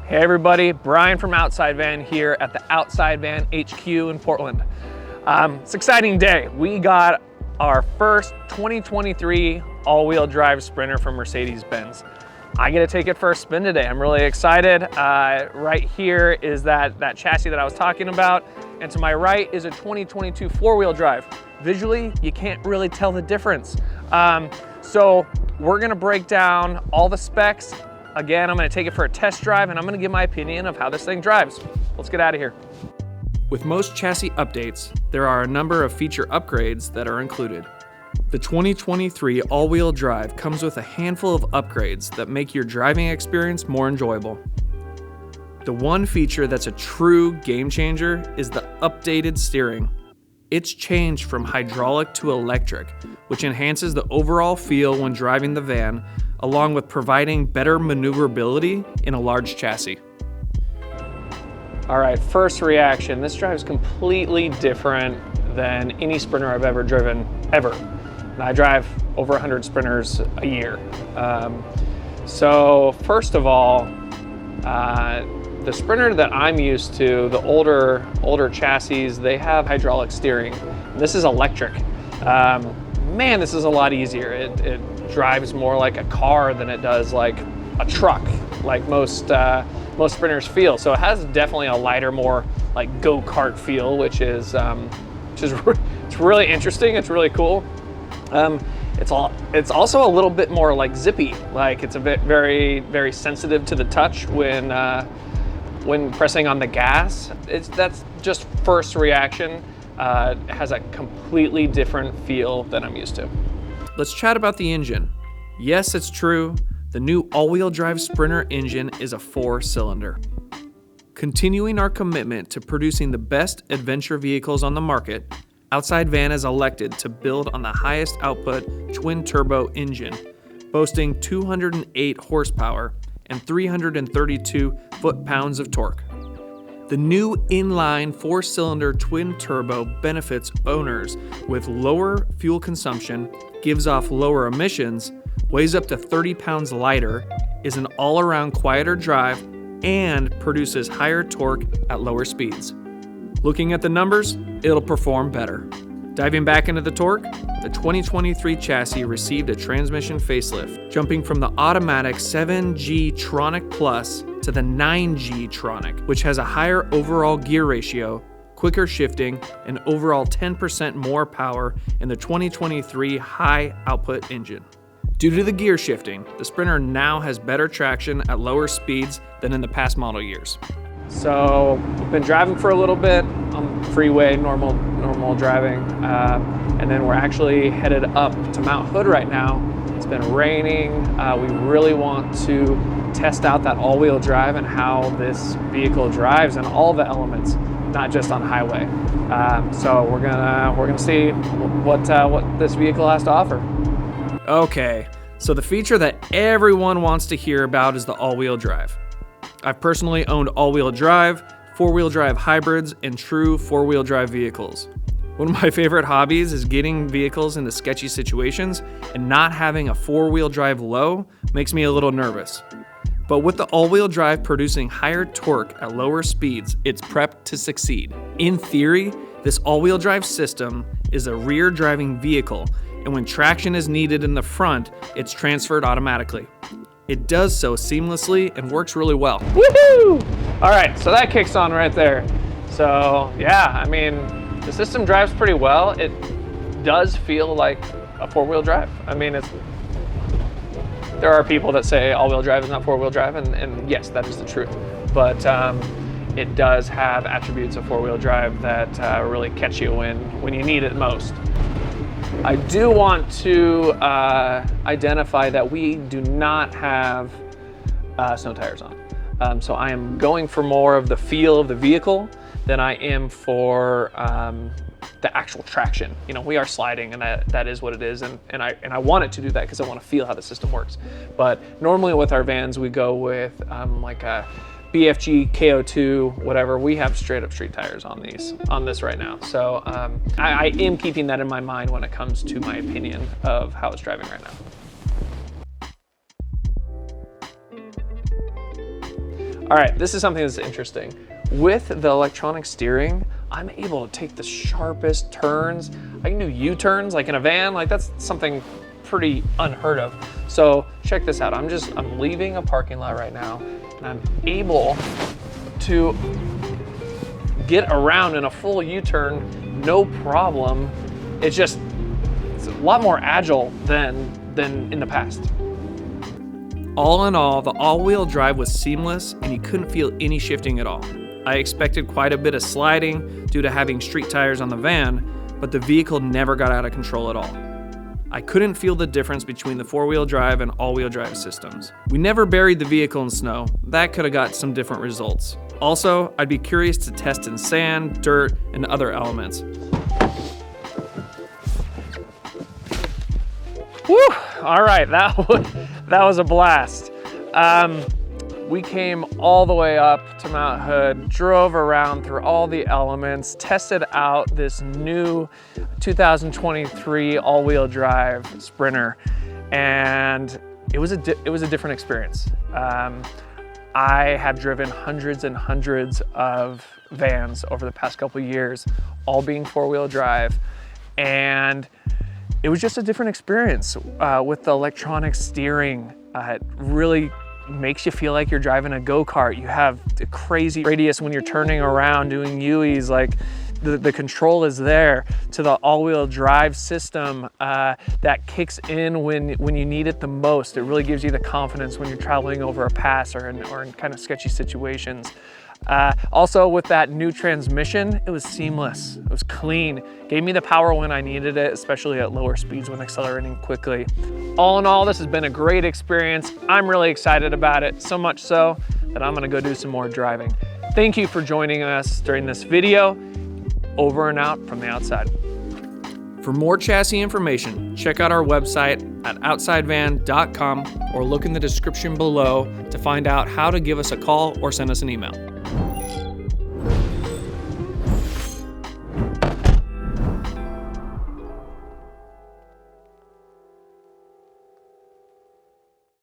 Hey everybody, Brian from Outside Van here at the Outside Van HQ in Portland. It's an exciting day. We got our first 2023 all-wheel drive Sprinter from Mercedes-Benz. I get to take it for a spin today. I'm really excited. Right here is that chassis that I was talking about, and to my right is a 2022 four-wheel drive. Visually, you can't really tell the difference. So we're gonna break down all the specs. Again, I'm gonna take it for a test drive and I'm gonna give my opinion of how this thing drives. Let's get out of here. With most chassis updates, there are a number of feature upgrades that are included. The 2023 all-wheel drive comes with a handful of upgrades that make your driving experience more enjoyable. The one feature that's a true game changer is the updated steering. It's changed from hydraulic to electric, which enhances the overall feel when driving the van, along with providing better maneuverability in a large chassis. All right, first reaction. This drives completely different than any Sprinter I've ever driven, ever. And I drive over 100 Sprinters a year. So first of all, the Sprinter that I'm used to, the older chassis, they have hydraulic steering. This is electric. Man, this is a lot easier. It drives more like a car than it does like a truck, like most Sprinters feel. So it has definitely a lighter, more like go-kart feel, which is it's really interesting. It's really cool. It's also a little bit more like zippy. Like it's a bit very sensitive to the touch when pressing on the gas. That's just first reaction. It has a completely different feel than I'm used to. Let's chat about the engine. Yes, it's true. The new all-wheel drive Sprinter engine is a 4-cylinder. Continuing our commitment to producing the best adventure vehicles on the market, Outside Van has elected to build on the highest output twin-turbo engine, boasting 208 horsepower and 332 foot-pounds of torque. The new inline 4-cylinder twin-turbo benefits owners with lower fuel consumption, gives off lower emissions, weighs up to 30 pounds lighter, is an all-around quieter drive, and produces higher torque at lower speeds. Looking at the numbers, it'll perform better. Diving back into the torque, the 2023 chassis received a transmission facelift, jumping from the automatic 7G Tronic Plus to the 9G Tronic, which has a higher overall gear ratio, quicker shifting, and overall 10% more power in the 2023 high-output engine. Due to the gear shifting, the Sprinter now has better traction at lower speeds than in the past model years. So, I've been driving for a little bit on freeway, normal driving, and then we're actually headed up to Mount Hood right now. It's been raining. We really want to test out that all-wheel drive and how this vehicle drives and all the elements, not just on highway. So we're gonna see what this vehicle has to offer. Okay, so the feature that everyone wants to hear about is the all-wheel drive. I've personally owned all-wheel drive, four-wheel drive hybrids, and true four-wheel drive vehicles. One of my favorite hobbies is getting vehicles into sketchy situations, and not having a four-wheel drive low makes me a little nervous. But with the all-wheel drive producing higher torque at lower speeds, it's prepped to succeed. In theory, this all-wheel drive system is a rear-driving vehicle, and when traction is needed in the front, it's transferred automatically. It does so seamlessly and works really well. Woohoo! All right, so that kicks on right there. So yeah, I mean, the system drives pretty well. It does feel like a four-wheel drive. I mean, there are people that say all-wheel drive is not four-wheel drive, and yes, that is the truth. But it does have attributes of four-wheel drive that really catch you when you need it most. I do want to identify that we do not have snow tires on. So I am going for more of the feel of the vehicle than I am for the actual traction. You know, we are sliding, and that is what it is, and I want it to do that because I want to feel how the system works. But normally with our vans, we go with like a BFG, KO2, whatever. We have straight up street tires on this right now. So I am keeping that in my mind when it comes to my opinion of how it's driving right now. All right, this is something that's interesting. With the electronic steering, I'm able to take the sharpest turns. I can do U-turns like in a van, like that's something pretty unheard of. So check this out. I'm leaving a parking lot right now, and I'm able to get around in a full U-turn, no problem. It's a lot more agile than in the past. All in all, the all-wheel drive was seamless and you couldn't feel any shifting at all. I expected quite a bit of sliding due to having street tires on the van, but the vehicle never got out of control at all. I couldn't feel the difference between the four-wheel drive and all-wheel drive systems. We never buried the vehicle in snow. That could have got some different results. Also, I'd be curious to test in sand, dirt, and other elements. Whew! All right, that was a blast. We came all the way up to Mount Hood, drove around through all the elements, tested out this new 2023 all-wheel drive Sprinter, and it was a different experience. I have driven hundreds and hundreds of vans over the past couple of years, all being four-wheel drive, and it was just a different experience with the electronic steering. It really makes you feel like you're driving a go-kart. You have the crazy radius when you're turning around, doing U's, like the control is there, to the all-wheel drive system that kicks in when you need it the most. It really gives you the confidence when you're traveling over a pass or in kind of sketchy situations. Also with that new transmission, it was seamless, it was clean, gave me the power when I needed it, especially at lower speeds when accelerating quickly. All in all, this has been a great experience. I'm really excited about it, so much so that I'm gonna go do some more driving. Thank you for joining us during this video. Over and out from the outside. For more chassis information, check out our website at outsidevan.com or look in the description below to find out how to give us a call or send us an email.